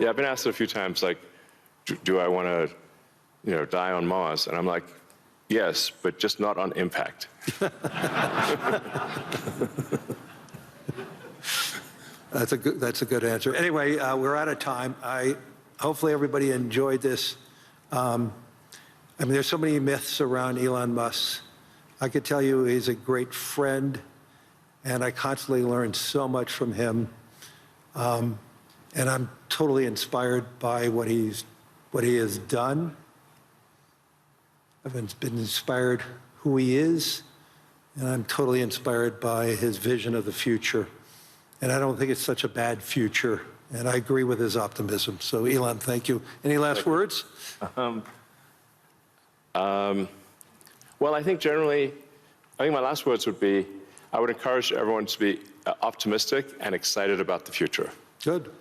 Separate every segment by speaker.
Speaker 1: Yeah, I've been asked it a few times, like, do I want to, die on Mars? And I'm like, yes, but just not on impact.
Speaker 2: That's a good answer. Anyway, we're out of time. Hopefully everybody enjoyed this. There's so many myths around Elon Musk. I could tell you he's a great friend, and I constantly learn so much from him. And I'm totally inspired by what he has done. I've been inspired who he is, and I'm totally inspired by his vision of the future. And I don't think it's such a bad future, and I agree with his optimism. So, Elon, thank you. Any last words?
Speaker 1: Well, I think my last words would be, I would encourage everyone to be optimistic and excited about the future.
Speaker 2: Good.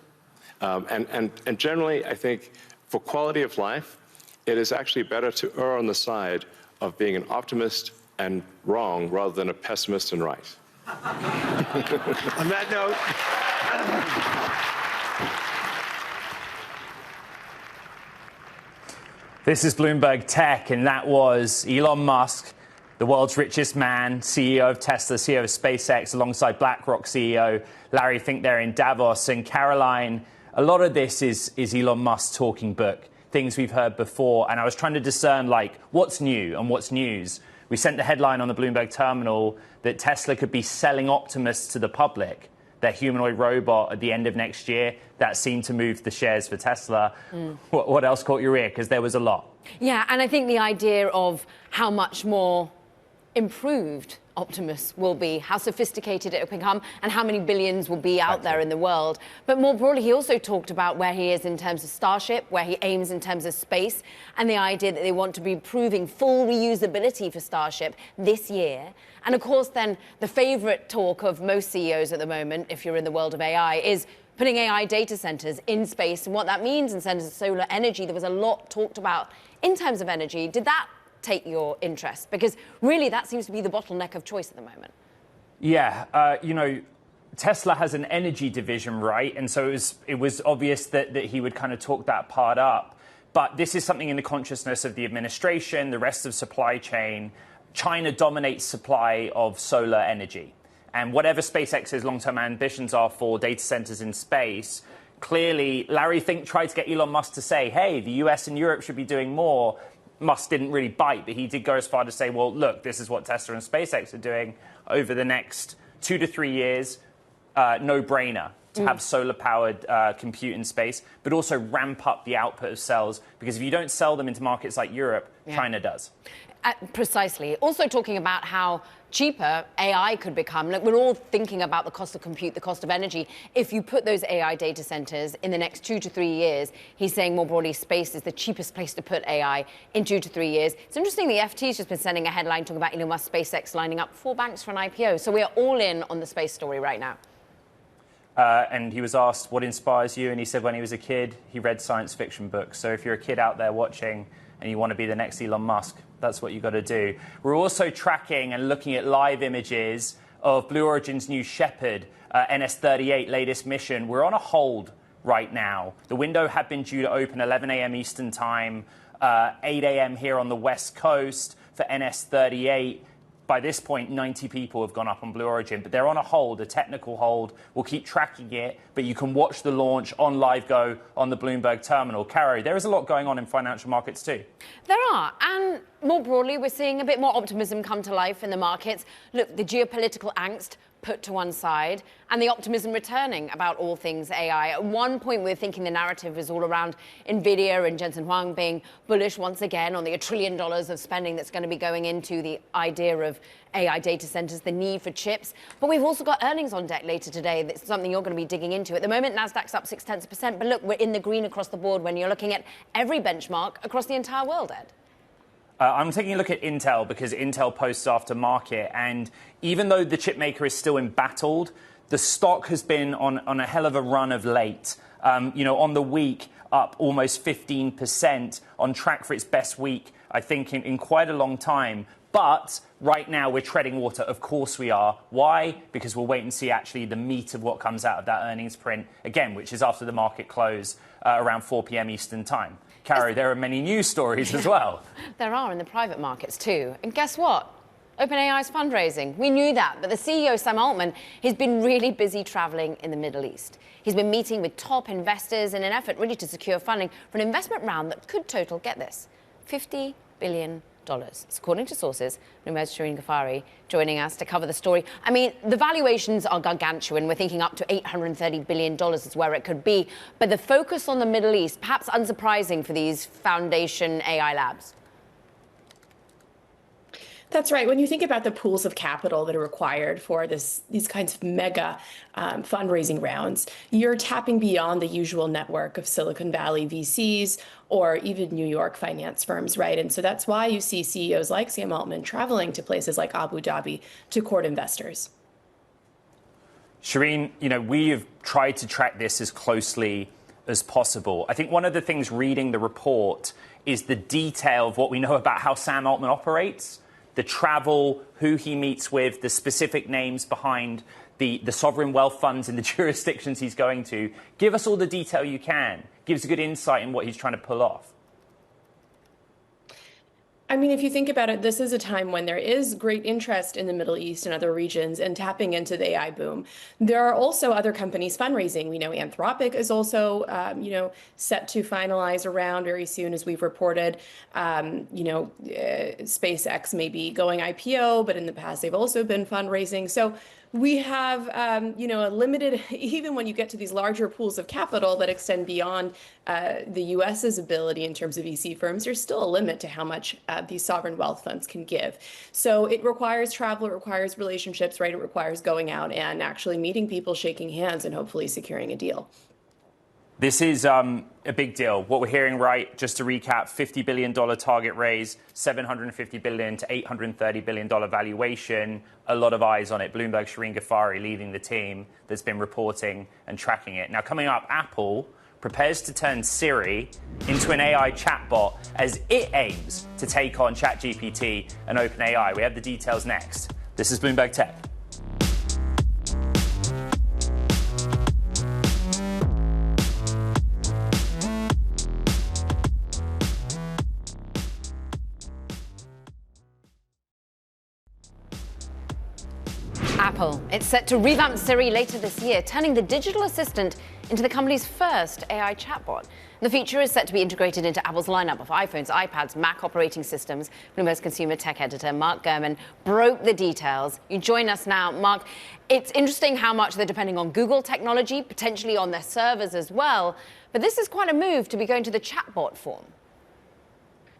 Speaker 1: And generally, I think for quality of life, it is actually better to err on the side of being an optimist and wrong rather than a pessimist and right.
Speaker 2: On that note.
Speaker 3: This is Bloomberg Tech, and that was Elon Musk, the world's richest man, CEO of Tesla, CEO of SpaceX, alongside BlackRock CEO Larry Fink there in Davos. And Caroline, a lot of this is Elon Musk's talking book, things we've heard before. And I was trying to discern, what's new and what's news. We sent the headline on the Bloomberg terminal that Tesla could be selling Optimus to the public, their humanoid robot, at the end of next year. That seemed to move the shares for Tesla. What else caught your ear? Because there was a lot.
Speaker 4: Yeah, and I think the idea of how much more improved Optimus will be, how sophisticated it will become, and how many billions will be out there in the world. But more broadly, he also talked about where he is in terms of Starship, where he aims in terms of space, and the idea that they want to be proving full reusability for Starship this year. And of course, then the favorite talk of most CEOs at the moment, if you're in the world of AI, is putting AI data centers in space and what that means in terms of solar energy. There was a lot talked about in terms of energy. Did that take your interest? Because really that seems to be the bottleneck of choice at the moment.
Speaker 3: Yeah, Tesla has an energy division, right? And so it was obvious that he would kind of talk that part up. But this is something in the consciousness of the administration, the rest of supply chain. China dominates supply of solar energy. And whatever SpaceX's long-term ambitions are for data centers in space, clearly Larry Fink tried to get Elon Musk to say, hey, the US and Europe should be doing more. Musk didn't really bite, but he did go as far to say, well, look, this is what Tesla and SpaceX are doing over the next 2 to 3 years. No-brainer to have solar-powered compute in space, but also ramp up the output of cells, because if you don't sell them into markets like Europe, China does.
Speaker 4: Precisely. Also talking about how cheaper AI could become. Look, we're all thinking about the cost of compute, the cost of energy. If you put those AI data centers in the next 2 to 3 years, he's saying more broadly, space is the cheapest place to put AI in 2 to 3 years. It's interesting, the FT's just been sending a headline talking about Elon Musk, SpaceX lining up 4 banks for an IPO. So we are all in on the space story right now.
Speaker 3: And he was asked, what inspires you? And he said when he was a kid, he read science fiction books. So if you're a kid out there watching and you want to be the next Elon Musk, that's what you've got to do. We're also tracking and looking at live images of Blue Origin's new Shepard NS-38 latest mission. We're on a hold right now. The window had been due to open 11 a.m. Eastern time, 8 a.m. here on the West Coast for NS-38. By this point, 90 people have gone up on Blue Origin, but they're on a hold, a technical hold. We'll keep tracking it, but you can watch the launch on LiveGo on the Bloomberg terminal. Caro, there is a lot going on in financial markets too.
Speaker 4: There are, and more broadly, we're seeing a bit more optimism come to life in the markets. Look, the geopolitical angst put to one side, and the optimism returning about all things AI. At one point, we were thinking the narrative was all around NVIDIA and Jensen Huang being bullish once again on the $1 trillion of spending that's going to be going into the idea of AI data centers, the need for chips. But we've also got earnings on deck later today. That's something you're going to be digging into. At the moment, Nasdaq's up 0.6%, but look, we're in the green across the board when you're looking at every benchmark across the entire world, Ed.
Speaker 3: I'm taking a look at Intel because Intel posts after market. And even though the chip maker is still embattled, the stock has been on a hell of a run of late. On the week, up almost 15%, on track for its best week, I think, in quite a long time. But right now, we're treading water. Of course we are. Why? Because we'll wait and see actually the meat of what comes out of that earnings print, again, which is after the market close around 4 p.m. Eastern time. Caro, there are many news stories as well.
Speaker 4: There are in the private markets too. And guess what? OpenAI's fundraising. We knew that. But the CEO, Sam Altman, he's been really busy traveling in the Middle East. He's been meeting with top investors in an effort really to secure funding for an investment round that could total, get this, $50 billion. It's according to sources. Bloomberg's Shireen Ghaffari joining us to cover the story. I mean, the valuations are gargantuan. We're thinking up to $830 billion is where it could be. But the focus on the Middle East, perhaps unsurprising for these foundation AI labs.
Speaker 5: That's right. When you think about the pools of capital that are required for these kinds of mega fundraising rounds, you're tapping beyond the usual network of Silicon Valley VCs or even New York finance firms, right? And so that's why you see CEOs like Sam Altman traveling to places like Abu Dhabi to court investors.
Speaker 3: Shireen, we have tried to track this as closely as possible. I think one of the things reading the report is the detail of what we know about how Sam Altman operates. The travel, who he meets with, the specific names behind the sovereign wealth funds in the jurisdictions he's going to. Give us all the detail you can. Give us a good insight in what he's trying to pull off.
Speaker 5: I mean, if you think about it, this is a time when there is great interest in the Middle East and other regions and tapping into the AI boom. There are also other companies fundraising. We know Anthropic is also, set to finalize around very soon, as we've reported. SpaceX may be going IPO, but in the past they've also been fundraising. So we have, a limited, even when you get to these larger pools of capital that extend beyond the US's ability in terms of VC firms, there's still a limit to how much these sovereign wealth funds can give. So it requires travel, it requires relationships, right? It requires going out and actually meeting people, shaking hands, and hopefully securing a deal.
Speaker 3: This is a big deal. What we're hearing, right, just to recap, $50 billion target raise, $750 billion to $830 billion valuation, a lot of eyes on it. Bloomberg Shireen Ghaffari leading the team that's been reporting and tracking it. Now, coming up, Apple prepares to turn Siri into an AI chatbot as it aims to take on ChatGPT and OpenAI. We have the details next. This is Bloomberg Tech.
Speaker 4: Apple. It's set to revamp Siri later this year, turning the digital assistant into the company's first AI chatbot. The feature is set to be integrated into Apple's lineup of iPhones, iPads, Mac operating systems. Bloomberg's consumer tech editor, Mark Gurman, broke the details. You join us now. Mark, it's interesting how much they're depending on Google technology, potentially on their servers as well. But this is quite a move to be going to the chatbot form.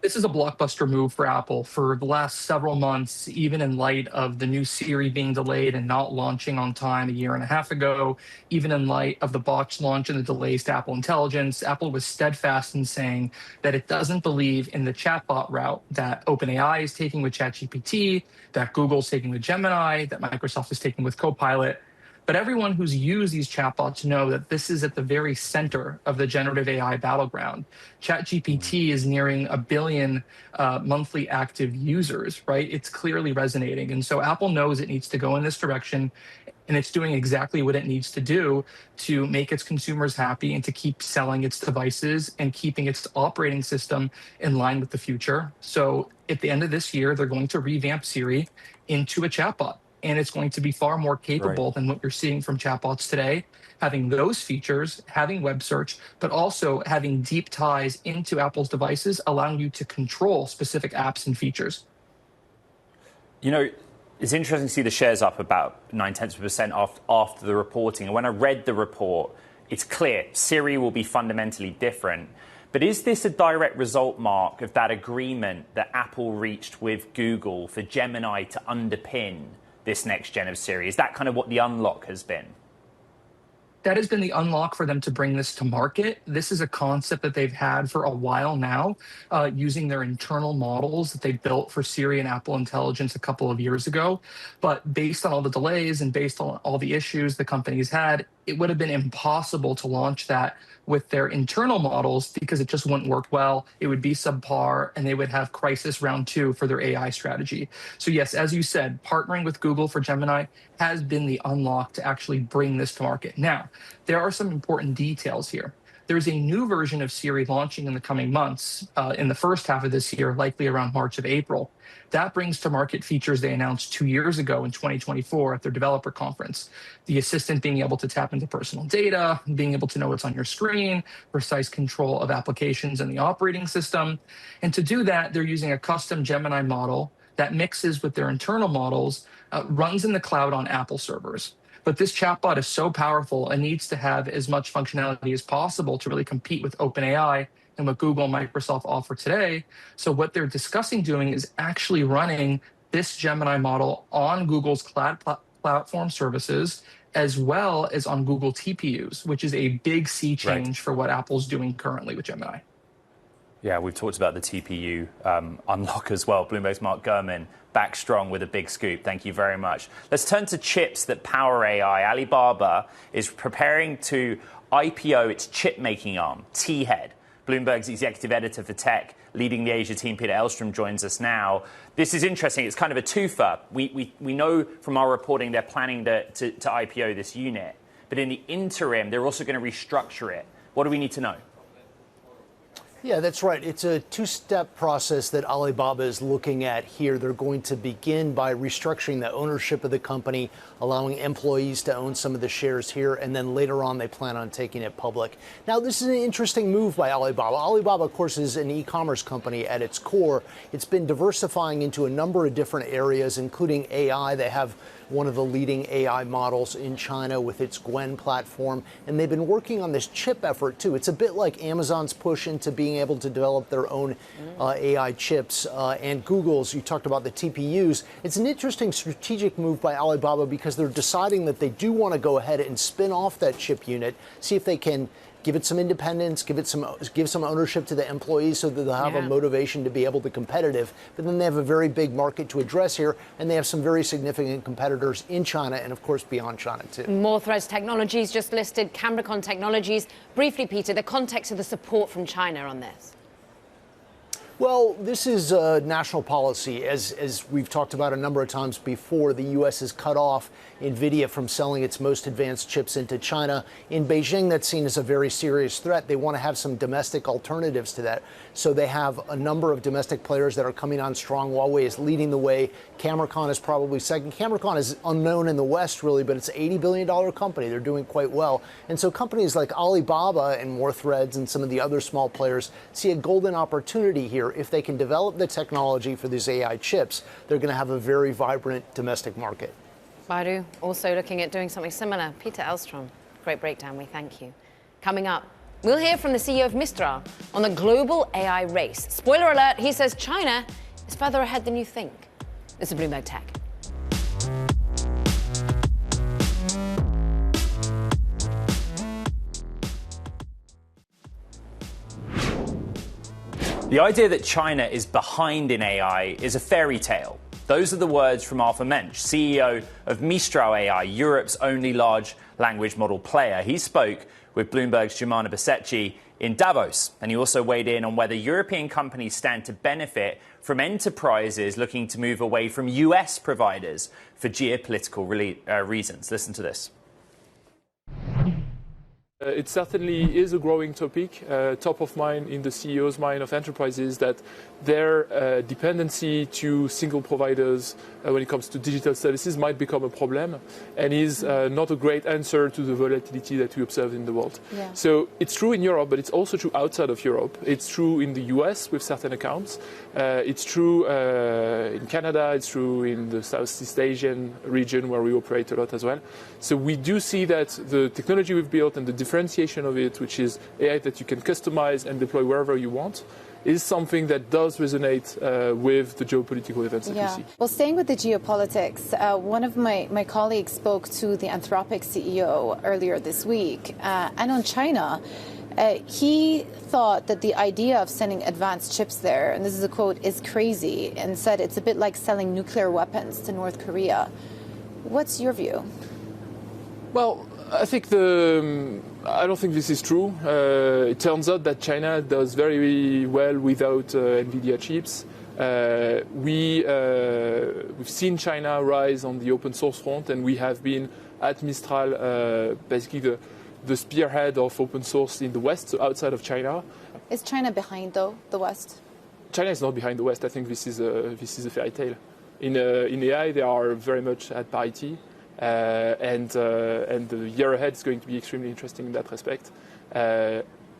Speaker 6: This is a blockbuster move for Apple for the last several months, even in light of the new Siri being delayed and not launching on time a year and a half ago, even in light of the botched launch and the delays to Apple Intelligence. Apple was steadfast in saying that it doesn't believe in the chatbot route that OpenAI is taking with ChatGPT, that Google's taking with Gemini, that Microsoft is taking with Copilot. But everyone who's used these chatbots know that this is at the very center of the generative AI battleground. ChatGPT is nearing 1 billion monthly active users, right? It's clearly resonating. And so Apple knows it needs to go in this direction, and it's doing exactly what it needs to do to make its consumers happy and to keep selling its devices and keeping its operating system in line with the future. So at the end of this year, they're going to revamp Siri into a chatbot. And it's going to be far more capable than what you're seeing from chatbots today, having those features, having web search, but also having deep ties into Apple's devices, allowing you to control specific apps and features.
Speaker 3: It's interesting to see the shares up about 0.9% after the reporting. And when I read the report, it's clear Siri will be fundamentally different. But is this a direct result, Mark, of that agreement that Apple reached with Google for Gemini to underpin this next gen of Siri? Is that kind of what the unlock has been?
Speaker 6: that has been the unlock for them to bring this to market. This is a concept that they've had for a while now, using their internal models that they built for Siri and Apple Intelligence a couple of years ago. But based on all the delays and based on all the issues the companies had, it would have been impossible to launch that with their internal models because it just wouldn't work well. It would be subpar, and they would have crisis round 2 for their AI strategy. So yes, as you said, partnering with Google for Gemini has been the unlock to actually bring this to market. Now, there are some important details here. There's a new version of Siri launching in the coming months, in the first half of this year, likely around March of April. That brings to market features they announced 2 years ago in 2024 at their developer conference. The assistant being able to tap into personal data, being able to know what's on your screen, precise control of applications in the operating system. And to do that, they're using a custom Gemini model that mixes with their internal models, runs in the cloud on Apple servers. But this chatbot is so powerful and needs to have as much functionality as possible to really compete with OpenAI and what Google and Microsoft offer today. So what they're discussing doing is actually running this Gemini model on Google's cloud platform services, as well as on Google TPUs, which is a big sea change for what Apple's doing currently with Gemini.
Speaker 3: Yeah, we've talked about the TPU unlock as well. Bloomberg's Mark Gurman back strong with a big scoop. Thank you very much. Let's turn to chips that power AI. Alibaba is preparing to IPO its chip-making arm, T-Head. Bloomberg's executive editor for tech, leading the Asia team, Peter Elstrom, joins us now. This is interesting. It's kind of a twofer. We know from our reporting they're planning to IPO this unit. But in the interim, they're also going to restructure it. What do we need to know?
Speaker 7: Yeah, that's right. It's a two-step process that Alibaba is looking at here. They're going to begin by restructuring the ownership of the company, allowing employees to own some of the shares here, and then later on they plan on taking it public. Now, this is an interesting move by Alibaba. Alibaba, of course, is an e-commerce company at its core. It's been diversifying into a number of different areas, including AI. They have one of the leading AI models in China with its Gwen platform. And they've been working on this chip effort, too. It's a bit like Amazon's push into being able to develop their own AI chips. And Google's, you talked about the TPUs. It's an interesting strategic move by Alibaba because they're deciding that they do want to go ahead and spin off that chip unit, see if they can give it some independence, give some ownership to the employees so that they'll have a motivation to be able to be competitive. But then they have a very big market to address here, and they have some very significant competitors in China and, of course, beyond China, too.
Speaker 4: More Threads Technologies just listed, Cambricon Technologies. Briefly, Peter, the context of the support from China on this.
Speaker 7: Well, this is national policy. As we've talked about a number of times before, the U.S. has cut off NVIDIA from selling its most advanced chips into China. In Beijing, that's seen as a very serious threat. They want to have some domestic alternatives to that. So they have a number of domestic players that are coming on strong. Huawei is leading the way. Cambricon is probably second. Cambricon is unknown in the West, really, but it's an $80 billion company. They're doing quite well. And so companies like Alibaba and More Threads and some of the other small players see a golden opportunity here. If they can develop the technology for these AI chips, they're going to have a very vibrant domestic market.
Speaker 4: Baidu also looking at doing something similar. Peter Elstrom, great breakdown. We thank you. Coming up, we'll hear from the CEO of Mistral on the global AI race. Spoiler alert, he says China is further ahead than you think. This is Bloomberg Tech.
Speaker 3: The idea that China is behind in AI is a fairy tale. Those are the words from Arthur Mensch, CEO of Mistral AI, Europe's only large language model player. He spoke with Bloomberg's Jumana Basecci in Davos, and he also weighed in on whether European companies stand to benefit from enterprises looking to move away from US providers for geopolitical reasons. Listen to this.
Speaker 8: It certainly is a growing topic, top of mind in the CEO's mind of enterprises, that their dependency to single providers when it comes to digital services might become a problem and is not a great answer to the volatility that we observe in the world. Yeah. So it's true in Europe, but it's also true outside of Europe. It's true in the US with certain accounts. It's true in Canada. It's true in the Southeast Asian region where we operate a lot as well. So we do see that the technology we've built and the differentiation of it, which is AI that you can customize and deploy wherever you want, is something that does resonate with the geopolitical events that we see.
Speaker 9: Well, staying with the geopolitics, one of my colleagues spoke to the Anthropic CEO earlier this week, and on China, he thought that the idea of sending advanced chips there, and this is a quote, is crazy, and said it's a bit like selling nuclear weapons to North Korea. What's your view?
Speaker 8: Well, I think I don't think this is true. It turns out that China does very well without NVIDIA chips. We've seen China rise on the open source front, and we have been at Mistral basically the spearhead of open source in the West, so outside of China.
Speaker 9: Is China behind, though, the West?
Speaker 8: China is not behind the West. I think this is a fairy tale. In AI, they are very much at parity. And the year ahead is going to be extremely interesting in that respect.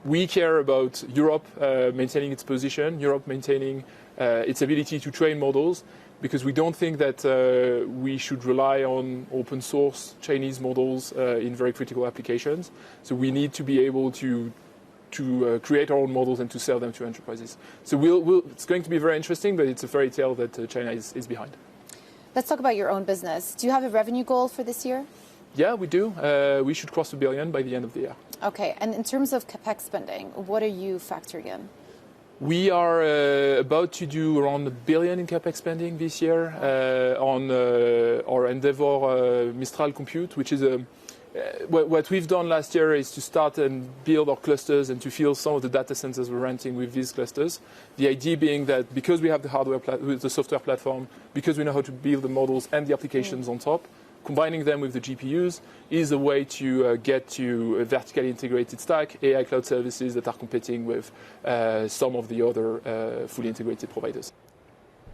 Speaker 8: We care about Europe maintaining its position, Europe maintaining its ability to train models, because we don't think that we should rely on open source Chinese models in very critical applications. So we need to be able to create our own models and to sell them to enterprises. So it's going to be very interesting, but it's a fairy tale that China is behind.
Speaker 9: Let's talk about your own business. Do you have a revenue goal for this year?
Speaker 8: Yeah, we do. We should cross $1 billion by the end of the year.
Speaker 9: Okay, and in terms of CapEx spending, what are you factoring in?
Speaker 8: We are about to do around $1 billion in CapEx spending this year on our Endeavor Mistral Compute, which is what we've done last year is to start and build our clusters and to fill some of the data centers we're renting with these clusters. The idea being that because we have the hardware, the software platform, because we know how to build the models and the applications on top, combining them with the GPUs is a way to get to a vertically integrated stack, AI cloud services that are competing with some of the other fully integrated providers.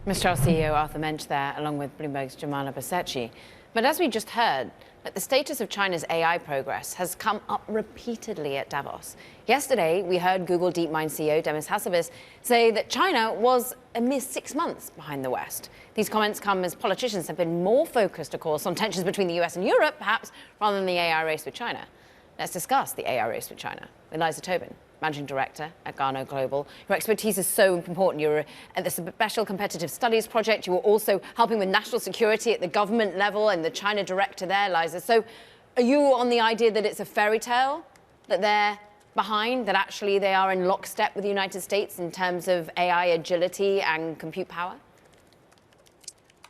Speaker 4: Mistral CEO Arthur Mensch there, along with Bloomberg's Jamala Basecci. But as we just heard, the status of China's AI progress has come up repeatedly at Davos. Yesterday, we heard Google DeepMind CEO Demis Hassabis say that China was a mere 6 months behind the West. These comments come as politicians have been more focused, of course, on tensions between the US and Europe, perhaps, rather than the AI race with China. Let's discuss the AI race with China. Eliza Tobin, Managing Director at Gartner Global. Your expertise is so important. You're at the Special Competitive Studies Project. You were also helping with national security at the government level and the China director there, Eliza. So are you on the idea that it's a fairy tale, that they're behind, that actually they are in lockstep with the United States in terms of AI agility and compute power?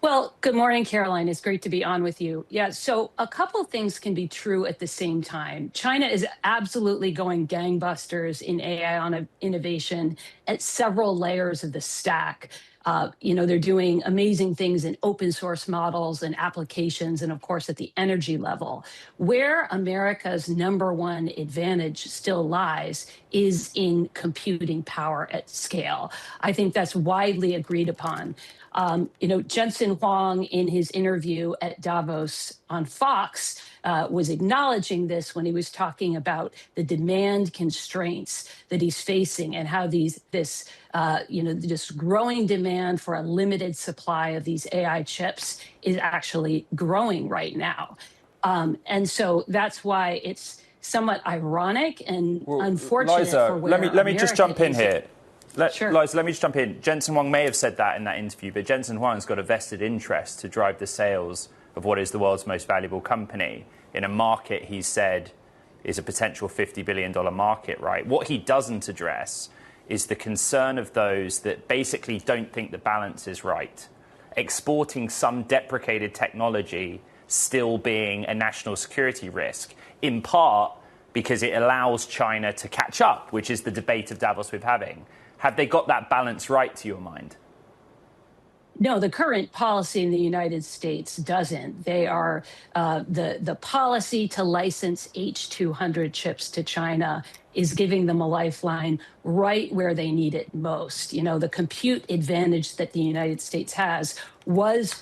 Speaker 10: Well, good morning, Caroline. It's great to be on with you. Yeah, so a couple things can be true at the same time. China is absolutely going gangbusters in AI innovation at several layers of the stack. They're doing amazing things in open source models and applications, and of course at the energy level. Where America's #1 advantage still lies is in computing power at scale. I think that's widely agreed upon. Jensen Huang, in his interview at Davos on Fox, was acknowledging this when he was talking about the demand constraints that he's facing and how this growing demand for a limited supply of these AI chips is actually growing right now. And so that's why it's somewhat ironic and unfortunate
Speaker 3: Liza,
Speaker 10: for where
Speaker 3: let me just jump in here.
Speaker 10: Sure.
Speaker 3: Liza, let me just jump in. Jensen Huang may have said that in that interview, but Jensen Huang's got a vested interest to drive the sales of what is the world's most valuable company in a market he said is a potential $50 billion market, right? What he doesn't address is the concern of those that basically don't think the balance is right. Exporting some deprecated technology still being a national security risk, in part because it allows China to catch up, which is the debate of Davos we're having. Have they got that balance right, to your mind?
Speaker 10: No, the current policy in the United States doesn't. They are the policy to license H200 chips to China is giving them a lifeline right where they need it most. The compute advantage that the United States has was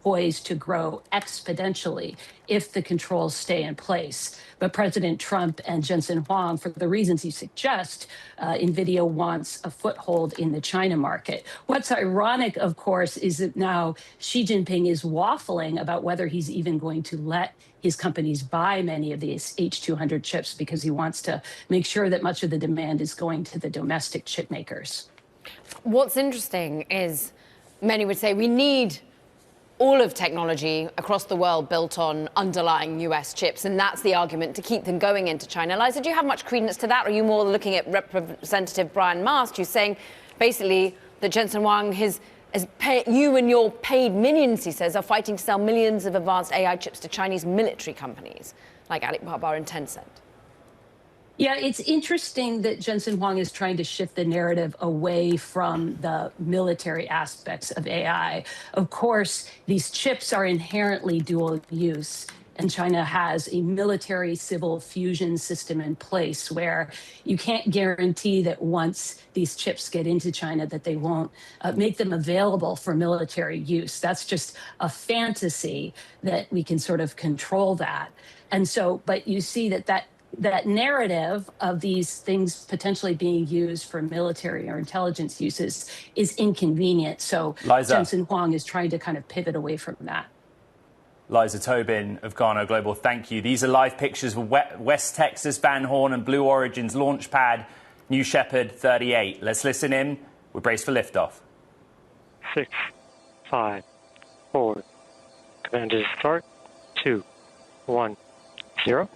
Speaker 10: poised to grow exponentially if the controls stay in place. But President Trump and Jensen Huang, for the reasons you suggest, NVIDIA wants a foothold in the China market. What's ironic, of course, is that now Xi Jinping is waffling about whether he's even going to let his companies buy many of these H200 chips because he wants to make sure that much of the demand is going to the domestic chip makers.
Speaker 4: What's interesting is many would say we need all of technology across the world built on underlying US chips, and that's the argument to keep them going into China. Liza, do you have much credence to that, or are you more looking at Representative Brian Mast, who's saying basically that Jensen Huang you and your paid minions, he says, are fighting to sell millions of advanced AI chips to Chinese military companies like Alibaba and Tencent?
Speaker 10: Yeah, it's interesting that Jensen Huang is trying to shift the narrative away from the military aspects of AI. Of course, these chips are inherently dual use, and China has a military civil fusion system in place where you can't guarantee that once these chips get into China that they won't make them available for military use. That's just a fantasy that we can sort of control that. And so, but you see that narrative of these things potentially being used for military or intelligence uses is inconvenient. So
Speaker 3: Liza.
Speaker 10: Jensen Huang is trying to kind of pivot away from that.
Speaker 3: Liza Tobin of Garner Global, thank you. These are live pictures of West Texas, Van Horn and Blue Origin's launch pad, New Shepard 38. Let's listen in. We're braced for liftoff.
Speaker 11: 6, 5, 4. Command is start. 2, 1, 0.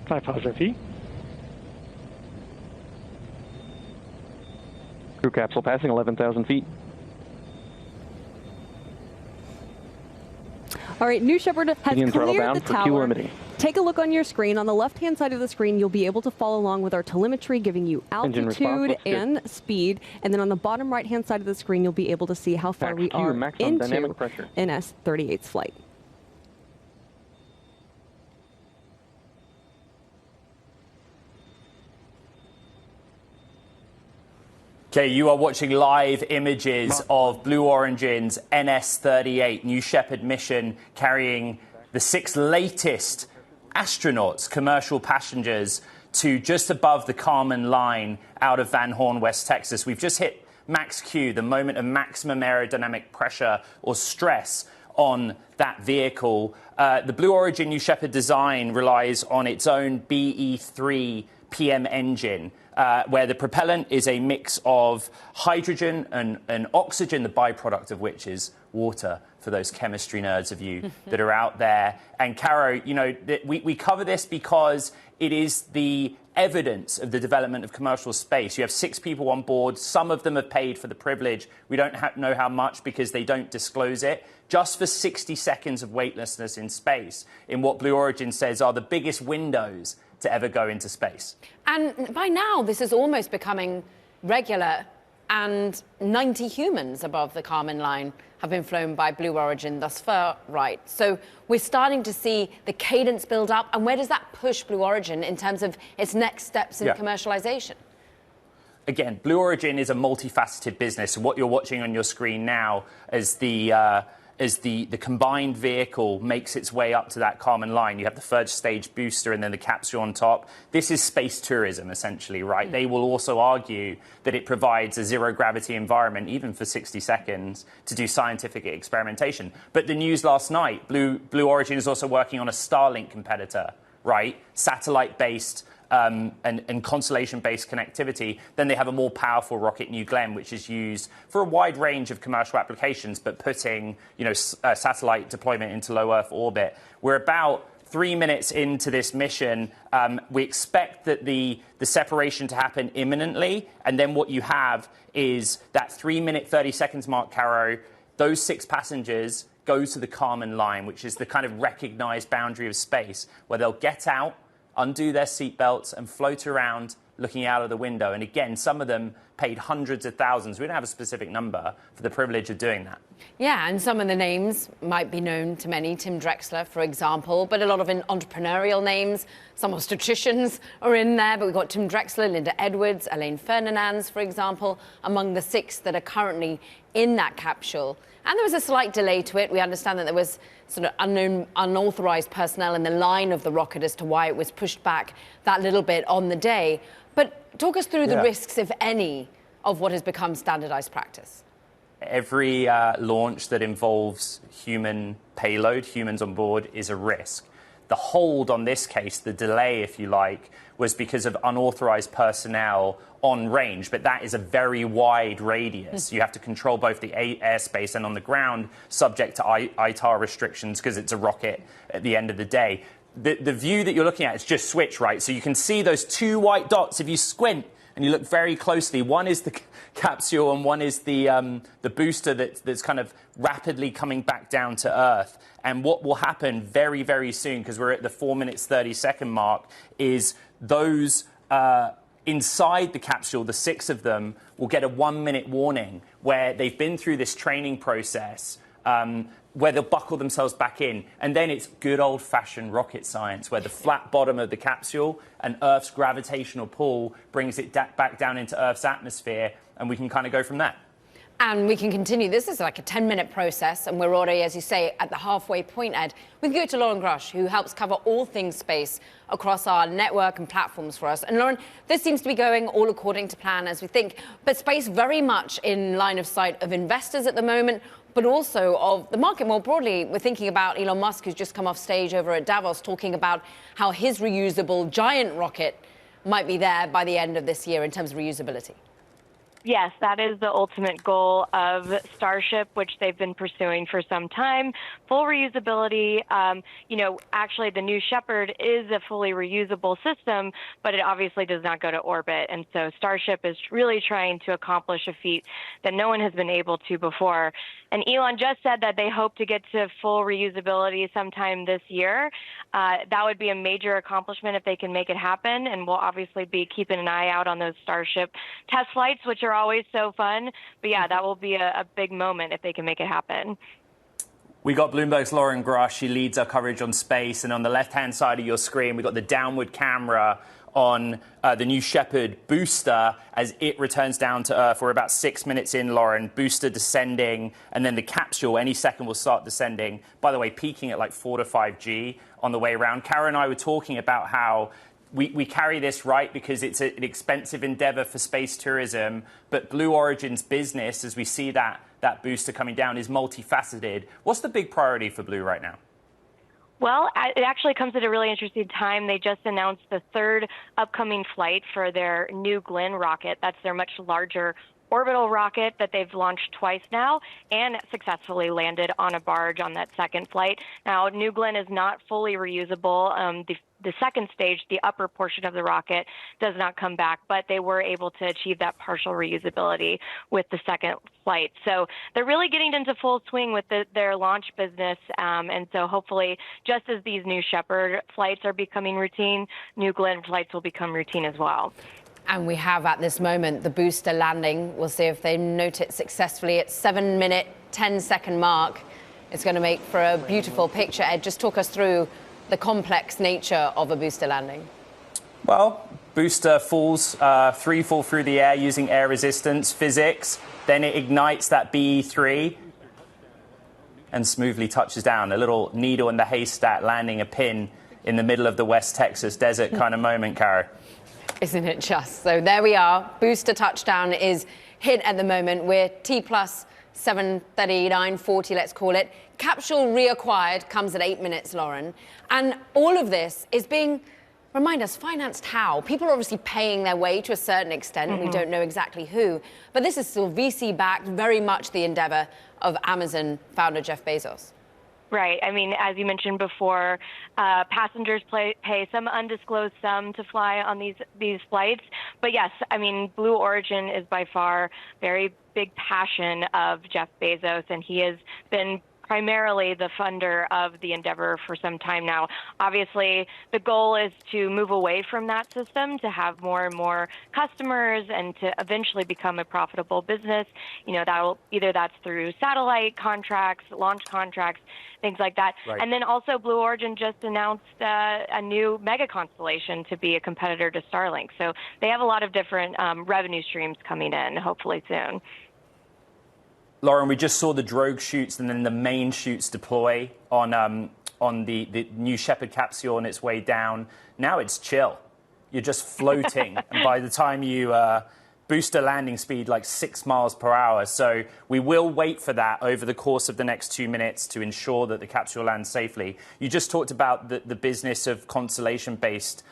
Speaker 11: 5,000 feet.
Speaker 12: Crew capsule passing 11,000 feet.
Speaker 13: All right, New Shepard has
Speaker 12: Union throttle
Speaker 13: cleared
Speaker 12: down
Speaker 13: the
Speaker 12: for
Speaker 13: tower.
Speaker 12: fuel limiting.
Speaker 13: Take a look on your screen. On the left-hand side of the screen, you'll be able to follow along with our telemetry, giving you altitude and speed. And then on the bottom right-hand side of the screen, you'll be able to see how far we are into NS-38's flight.
Speaker 3: Okay, you are watching live images of Blue Origin's NS-38 New Shepard mission carrying the 6 latest astronauts, commercial passengers, to just above the Karman line out of Van Horn, West Texas. We've just hit max Q, the moment of maximum aerodynamic pressure or stress on that vehicle. The Blue Origin New Shepard design relies on its own BE-3 PM engine, where the propellant is a mix of hydrogen and oxygen, the byproduct of which is water, for those chemistry nerds of you that are out there. And Caro, you know, we cover this because it is the evidence of the development of commercial space. You have 6 people on board. Some of them have paid for the privilege. We don't know how much because they don't disclose it. Just for 60 seconds of weightlessness in space, in what Blue Origin says are the biggest windows to ever go into space.
Speaker 4: And by now, this is almost becoming regular, and 90 humans above the Karman line have been flown by Blue Origin thus far, right? So we're starting to see the cadence build up. And where does that push Blue Origin in terms of its next steps in commercialization?
Speaker 3: Again, Blue Origin is a multifaceted business. And what you're watching on your screen now is the combined vehicle makes its way up to that Karman line. You have the first stage booster and then the capsule on top. This is space tourism, essentially, right? They will also argue that it provides a zero-gravity environment, even for 60 seconds, to do scientific experimentation. But the news last night, Blue Origin is also working on a Starlink competitor, right? Satellite-based and constellation-based connectivity. Then they have a more powerful rocket, New Glenn, which is used for a wide range of commercial applications, but putting, you know, satellite deployment into low Earth orbit. We're about 3 minutes into this mission. We expect that the separation to happen imminently, and then what you have is that 3 minute 30 seconds mark, Caro. Those 6 passengers go to the Karman line, which is the kind of recognized boundary of space, where they'll get out, undo their seatbelts and float around looking out of the window. And again, some of them paid hundreds of thousands. We don't have a specific number for the privilege of doing that.
Speaker 4: Yeah, and some of the names might be known to many. Tim Drexler, for example, but a lot of entrepreneurial names. Some obstetricians are in there, but we've got Tim Drexler, Linda Edwards, Elaine Fernandez, for example, among the 6 that are currently in that capsule. And there was a slight delay to it. We understand that there was sort of unauthorized personnel in the line of the rocket as to why it was pushed back that little bit on the day. But talk us through the risks, if any, of what has become standardized practice.
Speaker 3: Every launch that involves human payload, humans on board, is a risk. The hold on this case, the delay, if you like, was because of unauthorized personnel on range, but that is a very wide radius. You have to control both the airspace and on the ground, subject to ITAR restrictions because it's a rocket at the end of the day. The view that you're looking at is just switch, right? So you can see those 2 white dots if you squint and you look very closely. One is the capsule and one is the booster that's kind of rapidly coming back down to Earth. And what will happen very, very soon, because we're at the 4 minutes, 30-second mark, is those inside the capsule, the 6 of them, will get a 1-minute warning where they've been through this training process where they'll buckle themselves back in. And then it's good old-fashioned rocket science, where the flat bottom of the capsule and Earth's gravitational pull brings it back down into Earth's atmosphere, and we can kind of go from there.
Speaker 4: And we can continue. This is like a 10-minute process, and we're already, as you say, at the halfway point, Ed. We can go to Lauren Grush, who helps cover all things space across our network and platforms for us. And Lauren, this seems to be going all according to plan as we think, but space very much in line of sight of investors at the moment, but also of the market more broadly. We're thinking about Elon Musk, who's just come off stage over at Davos, talking about how his reusable giant rocket might be there by the end of this year in terms of reusability.
Speaker 14: Yes, that is the ultimate goal of Starship, which they've been pursuing for some time. Full reusability. Actually, the New Shepard is a fully reusable system, but it obviously does not go to orbit. And so Starship is really trying to accomplish a feat that no one has been able to before. And Elon just said that they hope to get to full reusability sometime this year. That would be a major accomplishment if they can make it happen. And we'll obviously be keeping an eye out on those Starship test flights, which are always so fun. But yeah, that will be a big moment if they can make it happen.
Speaker 3: We got Bloomberg's Lauren Grush. She leads our coverage on space. And on the left-hand side of your screen, we got the downward camera on the New Shepard booster as it returns down to Earth. We're about 6 minutes in, Lauren. Booster descending, and then the capsule any second will start descending. By the way, peaking at like 4 to 5G on the way around. Kara and I were talking about how we carry this right because it's an expensive endeavor for space tourism, but Blue Origin's business, as we see that booster coming down, is multifaceted. What's the big priority for Blue right now?
Speaker 14: Well, it actually comes at a really interesting time. They just announced the 3rd upcoming flight for their New Glenn rocket. That's their much larger orbital rocket that they've launched twice now and successfully landed on a barge on that 2nd flight. Now, New Glenn is not fully reusable. The 2nd stage, the upper portion of the rocket, does not come back, but they were able to achieve that partial reusability with the 2nd flight. So they're really getting into full swing with their launch business. And so hopefully, just as these New Shepard flights are becoming routine, New Glenn flights will become routine as well.
Speaker 4: And we have at this moment the booster landing. We'll see if they note it successfully at 7-minute, 10-second mark. It's going to make for a beautiful picture. Ed, just talk us through the complex nature of a booster landing.
Speaker 3: Well, booster falls, 3 fall through the air using air resistance physics. Then it ignites that BE3 and smoothly touches down. A little needle in the haystack landing a pin in the middle of the West Texas desert kind of moment, Kara.
Speaker 4: Isn't it just? So there we are. Booster touchdown is hit at the moment. We're T plus 7:39:40, let's call it. Capsule reacquired comes at 8 minutes, Lauren. And all of this is being, remind us, financed how? People are obviously paying their way to a certain extent. We don't know exactly who. But this is still VC-backed, very much the endeavor of Amazon founder Jeff Bezos.
Speaker 14: Right. I mean, as you mentioned before, passengers pay some undisclosed sum to fly on these flights. But yes, I mean, Blue Origin is by far very big passion of Jeff Bezos, and he has been primarily the funder of the endeavor for some time now. Obviously, the goal is to move away from that system, to have more and more customers, and to eventually become a profitable business. That's through satellite contracts, launch contracts, things like that.
Speaker 3: Right.
Speaker 14: And then also Blue Origin just announced a new mega constellation to be a competitor to Starlink. So they have a lot of different revenue streams coming in, hopefully soon.
Speaker 3: Lauren, we just saw the drogue chutes and then the main chutes deploy on the New Shepard capsule on its way down. Now it's chill. You're just floating. And by the time you boost a landing speed like 6 miles per hour. So we will wait for that over the course of the next 2 minutes to ensure that the capsule lands safely. You just talked about the business of constellation-based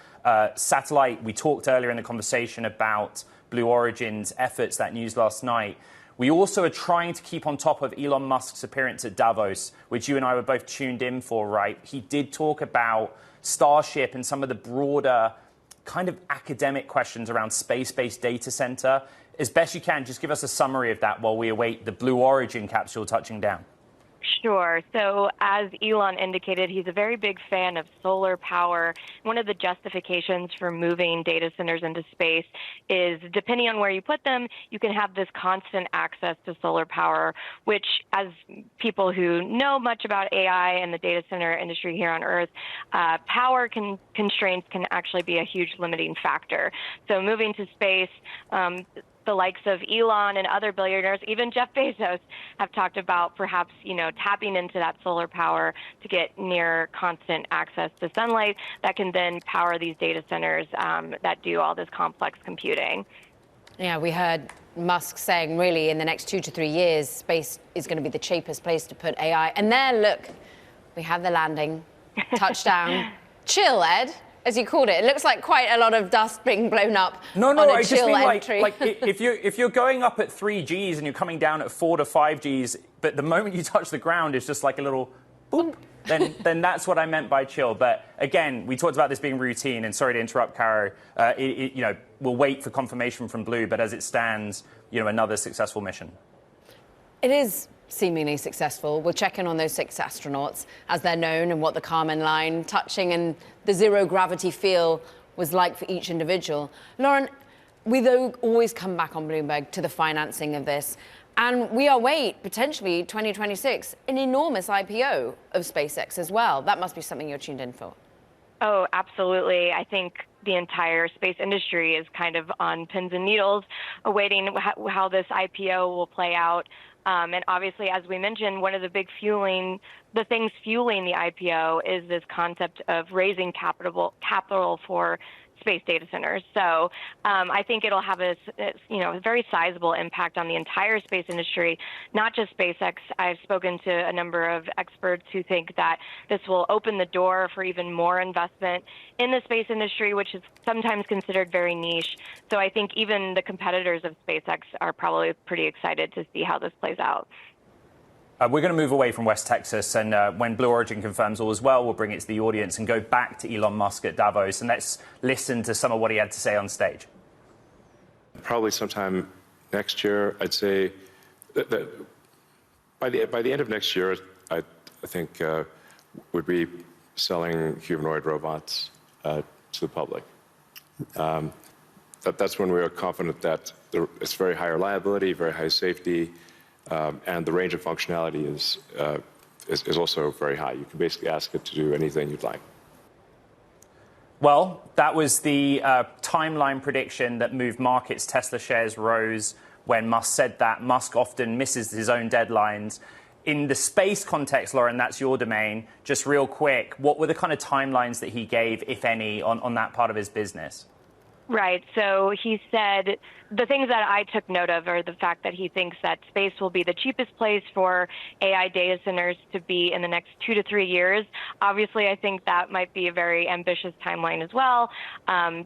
Speaker 3: satellite. We talked earlier in the conversation about Blue Origin's efforts, that news last night. We also are trying to keep on top of Elon Musk's appearance at Davos, which you and I were both tuned in for, right? He did talk about Starship and some of the broader kind of academic questions around space-based data center. As best you can, just give us a summary of that while we await the Blue Origin capsule touching down.
Speaker 14: Sure. So as Elon indicated, he's a very big fan of solar power. One of the justifications for moving data centers into space is, depending on where you put them, you can have this constant access to solar power, which, as people who know much about AI and the data center industry here on Earth, power constraints can actually be a huge limiting factor. So moving to space, the likes of Elon and other billionaires, even Jeff Bezos, have talked about perhaps, tapping into that solar power to get near constant access to sunlight that can then power these data centers that do all this complex computing.
Speaker 4: Yeah, we heard Musk saying, really, in the next 2 to 3 years, space is going to be the cheapest place to put AI. And there, look, we have the landing, touchdown. Chill, Ed. As you called it. It looks like quite a lot of dust being blown up.
Speaker 3: No,
Speaker 4: on a
Speaker 3: I just
Speaker 4: chill
Speaker 3: mean
Speaker 4: entry.
Speaker 3: like if you're going up at 3 Gs and you're coming down at 4 to 5 Gs, but the moment you touch the ground, it's just like a little boop. Then that's what I meant by chill. But again, we talked about this being routine, and sorry to interrupt, Caro. We'll wait for confirmation from Blue, but as it stands, another successful mission.
Speaker 4: It is seemingly successful. We'll check in on those 6 astronauts as they're known and what the Karman line touching and the zero gravity feel was like for each individual. Lauren, we though always come back on Bloomberg to the financing of this, and we await potentially 2026 an enormous IPO of SpaceX as well. That must be something you're tuned in for.
Speaker 14: Oh, absolutely. I think the entire space industry is kind of on pins and needles, awaiting how this IPO will play out. And obviously, as we mentioned, one of the things fueling the IPO is this concept of raising capital for space data centers. So I think it'll have a very sizable impact on the entire space industry, not just SpaceX. I've spoken to a number of experts who think that this will open the door for even more investment in the space industry, which is sometimes considered very niche. So I think even the competitors of SpaceX are probably pretty excited to see how this plays out.
Speaker 3: We're going to move away from West Texas, and when Blue Origin confirms all is well, we'll bring it to the audience and go back to Elon Musk at Davos, and let's listen to some of what he had to say on stage.
Speaker 1: Probably sometime next year, I'd say that by the end of next year, I think we'd be selling humanoid robots to the public. That's when we are confident that it's very high reliability, very high safety, and the range of functionality is also very high. You can basically ask it to do anything you'd like.
Speaker 3: Well, that was the timeline prediction that moved markets. Tesla shares rose when Musk said that. Musk often misses his own deadlines. In the space context, Lauren, that's your domain. Just real quick, what were the kind of timelines that he gave, if any, on that part of his business?
Speaker 14: Right. So he said the things that I took note of are the fact that he thinks that space will be the cheapest place for AI data centers to be in the next 2 to 3 years. Obviously, I think that might be a very ambitious timeline as well.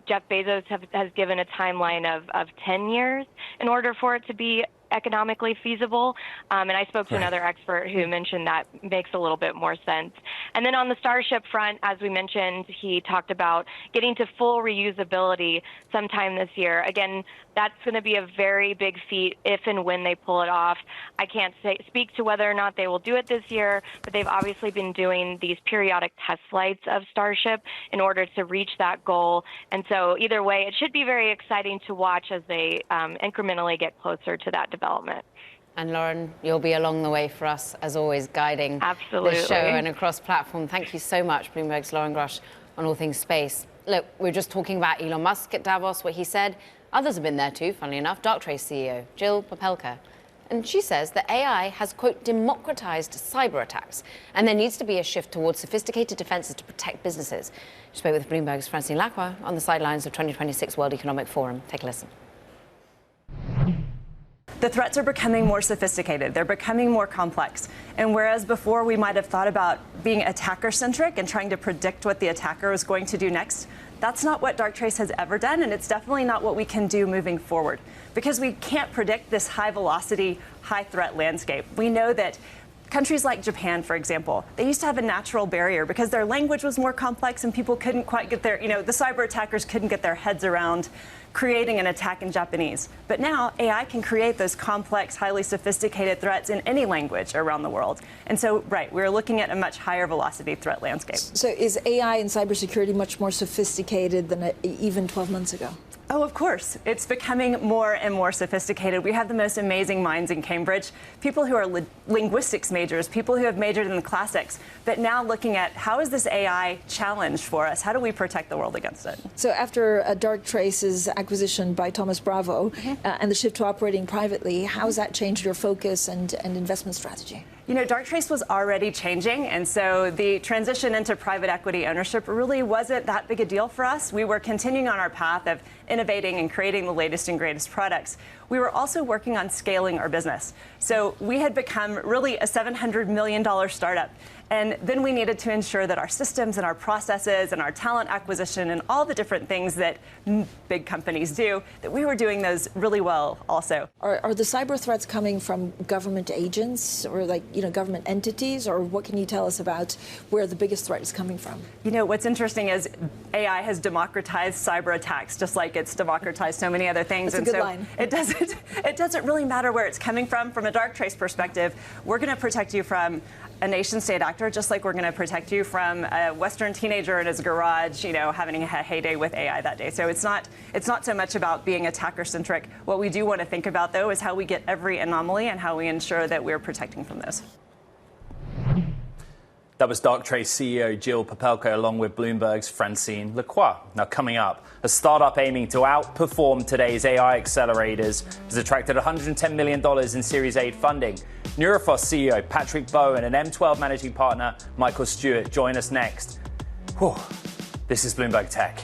Speaker 14: Jeff Bezos has given a timeline of 10 years in order for it to be economically feasible. And I spoke to another expert who mentioned that makes a little bit more sense. And then on the Starship front, as we mentioned, he talked about getting to full reusability sometime this year. Again, that's going to be a very big feat if and when they pull it off. I can't speak to whether or not they will do it this year, but they've obviously been doing these periodic test flights of Starship in order to reach that goal. And so either way, it should be very exciting to watch as they incrementally get closer to that development.
Speaker 4: And Lauren, you'll be along the way for us, as always, guiding this show and across platform. Thank you so much, Bloomberg's Lauren Grosh, on all things space. Look, we were just talking about Elon Musk at Davos, what he said. Others have been there too, funnily enough. Darktrace CEO Jill Popelka. And she says that AI has, quote, democratized cyber attacks, and there needs to be a shift towards sophisticated defenses to protect businesses. She spoke with Bloomberg's Francine Lacqua on the sidelines of 2026 World Economic Forum. Take a listen.
Speaker 15: The threats are becoming more sophisticated. They're becoming more complex. And whereas before we might have thought about being attacker-centric and trying to predict what the attacker was going to do next, that's not what Darktrace has ever done, and it's definitely not what we can do moving forward. Because we can't predict this high-velocity, high-threat landscape. We know that countries like Japan, for example, they used to have a natural barrier because their language was more complex and people couldn't quite get their, the cyber attackers couldn't get their heads around creating an attack in Japanese. But now AI can create those complex, highly sophisticated threats in any language around the world. And so, right, we're looking at a much higher velocity threat landscape.
Speaker 16: So is AI and cybersecurity much more sophisticated than even 12 months ago?
Speaker 15: Oh, of course. It's becoming more and more sophisticated. We have the most amazing minds in Cambridge, people who are linguistics majors, people who have majored in the classics, but now looking at how is this AI challenge for us? How do we protect the world against it?
Speaker 16: So after Darktrace's acquisition by Thomas Bravo and the shift to operating privately, how has that changed your focus and investment strategy?
Speaker 15: Darktrace was already changing, and so the transition into private equity ownership really wasn't that big a deal for us. We were continuing on our path of innovating and creating the latest and greatest products. We were also working on scaling our business. So we had become really a $700 million startup. And then we needed to ensure that our systems and our processes and our talent acquisition and all the different things that big companies do, that we were doing those really well also.
Speaker 16: Are the cyber threats coming from government agents or government entities, or what can you tell us about where the biggest threat is coming from?
Speaker 15: What's interesting is AI has democratized cyber attacks, just like it's democratized so many other things.
Speaker 16: That's a good line.
Speaker 15: It doesn't really matter where it's coming from. From a Darktrace perspective, we're going to protect you from a nation-state actor, just like we're going to protect you from a Western teenager in his garage, having a heyday with AI that day. So it's not so much about being attacker-centric. What we do want to think about, though, is how we get every anomaly and how we ensure that we're protecting from those.
Speaker 3: That was Darktrace CEO Jill Popelka along with Bloomberg's Francine Lacqua. Now coming up, a startup aiming to outperform today's AI accelerators has attracted $110 million in Series A funding. Neurophos CEO Patrick Bowen and M12 managing partner Michael Stewart join us next. Whew. This is Bloomberg Tech.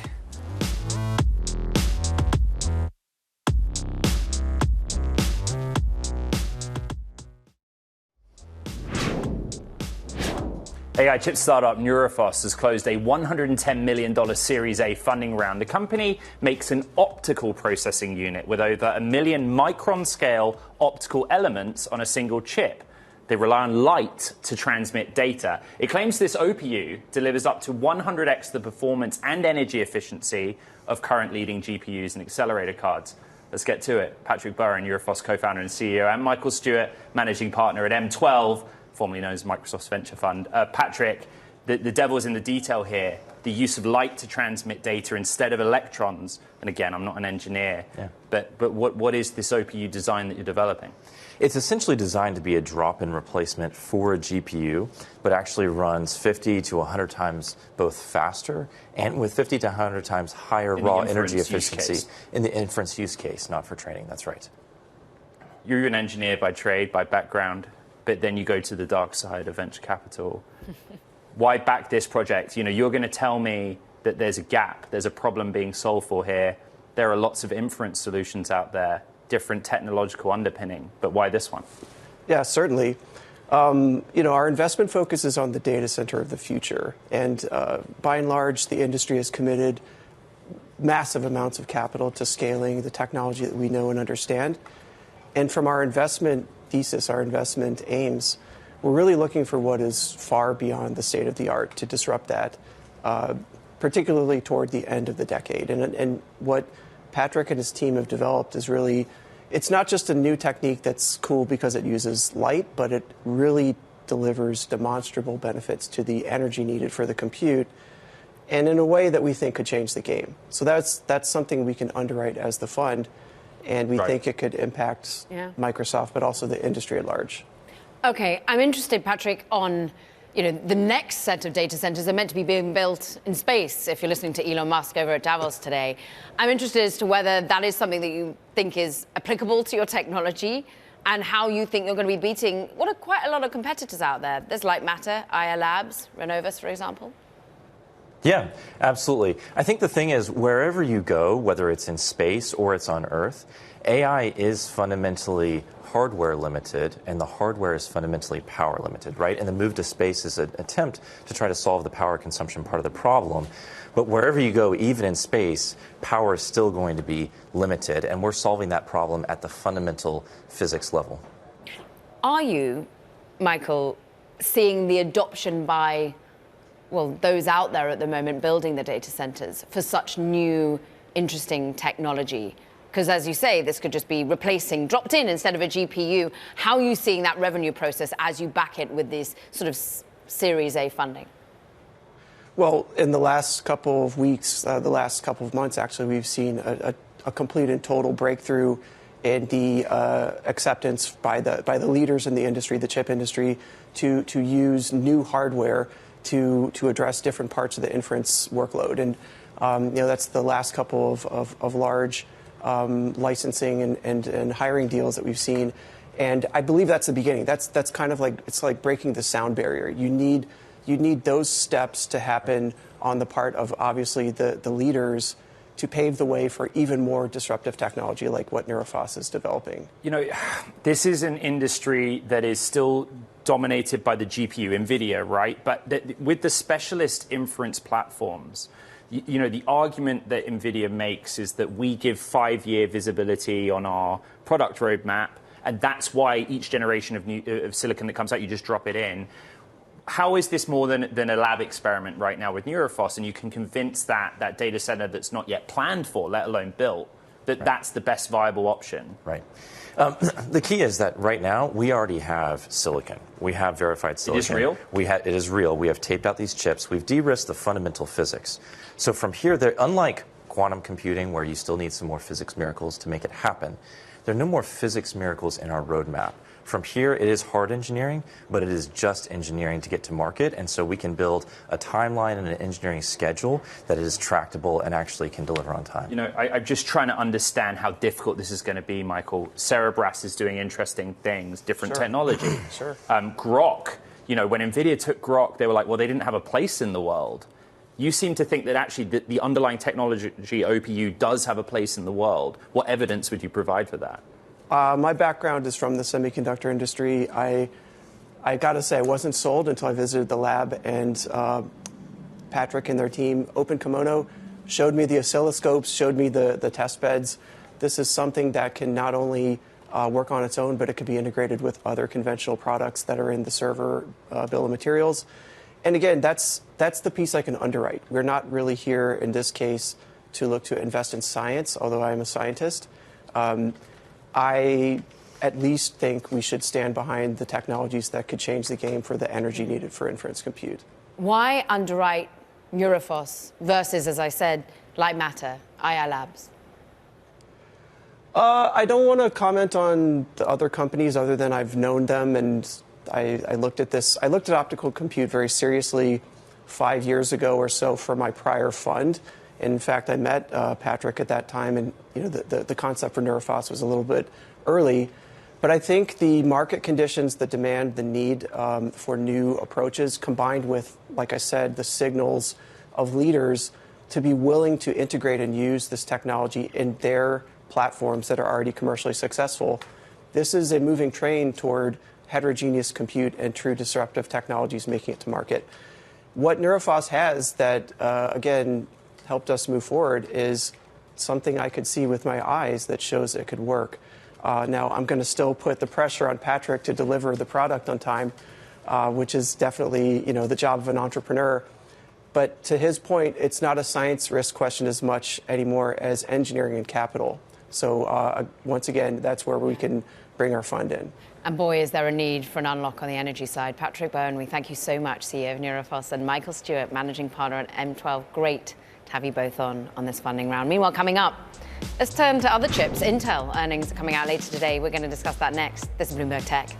Speaker 3: AI chip startup Neurophos has closed a $110 million Series A funding round. The company makes an optical processing unit with over 1 million micron-scale optical elements on a single chip. They rely on light to transmit data. It claims this OPU delivers up to 100x the performance and energy efficiency of current leading GPUs and accelerator cards. Let's get to it. Patrick Bowen, Neurophos co-founder and CEO, and Michael Stewart, managing partner at M12, formerly known as Microsoft's venture fund. Patrick, the devil's in the detail here. The use of light to transmit data instead of electrons. And again, I'm not an engineer, but what is this OPU design that you're developing?
Speaker 17: It's essentially designed to be a drop-in replacement for a GPU, but actually runs 50 to 100 times both faster and with 50 to 100 times higher raw energy efficiency in the inference use case, not for training. That's right.
Speaker 3: You're an engineer by trade, by background, but then you go to the dark side of venture capital. Why back this project? You're going to tell me that there's a gap, there's a problem being solved for here. There are lots of inference solutions out there, different technological underpinning, but why this one?
Speaker 18: Yeah, certainly. Our investment focuses on the data center of the future. And by and large, the industry has committed massive amounts of capital to scaling the technology that we know and understand. And from our investment thesis, our investment aims, we're really looking for what is far beyond the state of the art to disrupt that, particularly toward the end of the decade. And what Patrick and his team have developed is really, it's not just a new technique that's cool because it uses light, but it really delivers demonstrable benefits to the energy needed for the compute, and in a way that we think could change the game. So that's something we can underwrite as the fund, and we think it could impact Microsoft, but also the industry at large.
Speaker 4: Okay, I'm interested, Patrick, on the next set of data centers are meant to be being built in space. If you're listening to Elon Musk over at Davos today, I'm interested as to whether that is something that you think is applicable to your technology, and how you think you're going to be beating what are quite a lot of competitors out there. There's Light Matter, IA Labs, Renovus, for example.
Speaker 17: Yeah, absolutely. I think the thing is, wherever you go, whether it's in space or it's on Earth, AI is fundamentally hardware limited, and the hardware is fundamentally power limited, right? And the move to space is an attempt to try to solve the power consumption part of the problem. But wherever you go, even in space, power is still going to be limited, and we're solving that problem at the fundamental physics level.
Speaker 4: Are you, Michael, seeing the adoption by, well, those out there at the moment building the data centers for such new, interesting technology? Because as you say, this could just be replacing, dropped in instead of a GPU. How are you seeing that revenue process as you back it with this sort of Series A funding?
Speaker 18: Well, in the last couple of weeks, the last couple of months, actually, we've seen a complete and total breakthrough in the acceptance by the leaders in the industry, the chip industry, to use new hardware to address different parts of the inference workload. And that's the last couple of large licensing and hiring deals that we've seen. And I believe that's the beginning. That's kind of like, it's like breaking the sound barrier. You need those steps to happen on the part of, obviously, the leaders to pave the way for even more disruptive technology like what Neurofos is developing.
Speaker 3: This is an industry that is still dominated by the GPU, NVIDIA, right? But with the specialist inference platforms, the argument that NVIDIA makes is that we give 5-year visibility on our product roadmap, and that's why each generation of silicon that comes out, you just drop it in. How is this more than a lab experiment right now with Neurofos? And you can convince that data center that's not yet planned for, let alone built, that's the best viable option.
Speaker 17: Right. The key is that right now we already have silicon. We have verified silicon.
Speaker 3: It is real?
Speaker 17: It is real. We have taped out these chips. We've de-risked the fundamental physics. So from here, unlike quantum computing, where you still need some more physics miracles to make it happen, there are no more physics miracles in our roadmap. From here, it is hard engineering, but it is just engineering to get to market. And so we can build a timeline and an engineering schedule that is tractable and actually can deliver on time.
Speaker 3: I'm just trying to understand how difficult this is going to be, Michael. Cerebras is doing interesting things, different technology.
Speaker 18: Sure.
Speaker 3: Grok, when NVIDIA took Grok, they were like, well, they didn't have a place in the world. You seem to think that actually the underlying technology, OPU, does have a place in the world. What evidence would you provide for that?
Speaker 18: My background is from the semiconductor industry. I got to say, I wasn't sold until I visited the lab, and Patrick and their team, Open Kimono, showed me the oscilloscopes, showed me the test beds. This is something that can not only work on its own, but it can be integrated with other conventional products that are in the server bill of materials. And again, that's the piece I can underwrite. We're not really here in this case to look to invest in science, although I am a scientist. I at least think we should stand behind the technologies that could change the game for the energy needed for inference compute.
Speaker 4: Why underwrite Neurofos versus, as I said, Light Matter, IA Labs?
Speaker 18: I don't want to comment on the other companies other than I've known them, and I looked at this. I looked at optical compute very seriously 5 years ago or so for my prior fund. In fact, I met Patrick at that time, and the concept for Neurofos was a little bit early. But I think the market conditions, the demand, the need for new approaches, combined with, like I said, the signals of leaders to be willing to integrate and use this technology in their platforms that are already commercially successful. This is a moving train toward heterogeneous compute and true disruptive technologies making it to market. What Neurofos has that, again, helped us move forward is something I could see with my eyes that shows it could work. Now, I'm going to still put the pressure on Patrick to deliver the product on time, which is definitely the job of an entrepreneur. But to his point, it's not a science risk question as much anymore as engineering and capital. So once again, that's where we can bring our fund in.
Speaker 4: And boy, is there a need for an unlock on the energy side. Patrick Byrne, we thank you so much, CEO of Neurophos, and Michael Stewart, Managing Partner at M12. Great to have you both on this funding round. Meanwhile, coming up, let's turn to other chips. Intel earnings are coming out later today. We're going to discuss that next. This is Bloomberg Tech.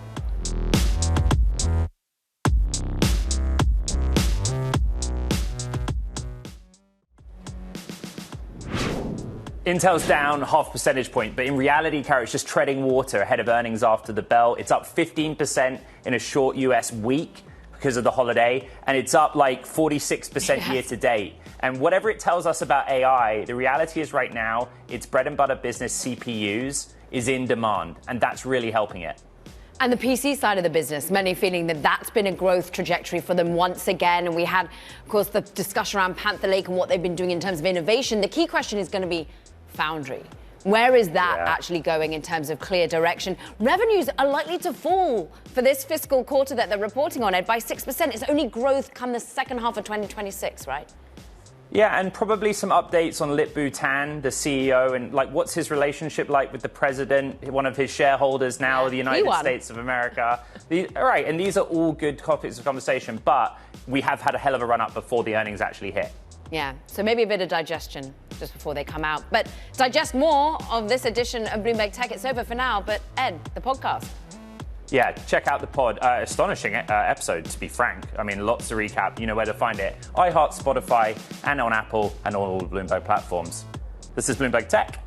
Speaker 3: Intel's down 0.5 percentage point, but in reality, Carrot's just treading water ahead of earnings after the bell. It's up 15% in a short US week because of the holiday, and it's up like 46% year to date. And whatever it tells us about AI, the reality is right now, its bread and butter business, CPUs, is in demand, and that's really helping it.
Speaker 4: And the PC side of the business, many feeling that that's been a growth trajectory for them once again. And we had, of course, the discussion around Panther Lake and what they've been doing in terms of innovation. The key question is going to be Foundry. Where is that actually going in terms of clear direction? Revenues are likely to fall for this fiscal quarter that they're reporting on, Ed, by 6%. It's only growth come the second half of 2026, right?
Speaker 3: Yeah, and probably some updates on Lip-Bu Tan, the CEO, and like what's his relationship like with the president, one of his shareholders now, the United States of America. All right, and these are all good topics of conversation, but we have had a hell of a run up before the earnings actually hit.
Speaker 4: Yeah, so maybe a bit of digestion just before they come out. But digest more of this edition of Bloomberg Tech. It's over for now, but Ed, the podcast.
Speaker 3: Yeah, check out the pod. Astonishing episode, to be frank. I mean, lots to recap. You know where to find it. iHeart, Spotify, and on Apple and all Bloomberg platforms. This is Bloomberg Tech.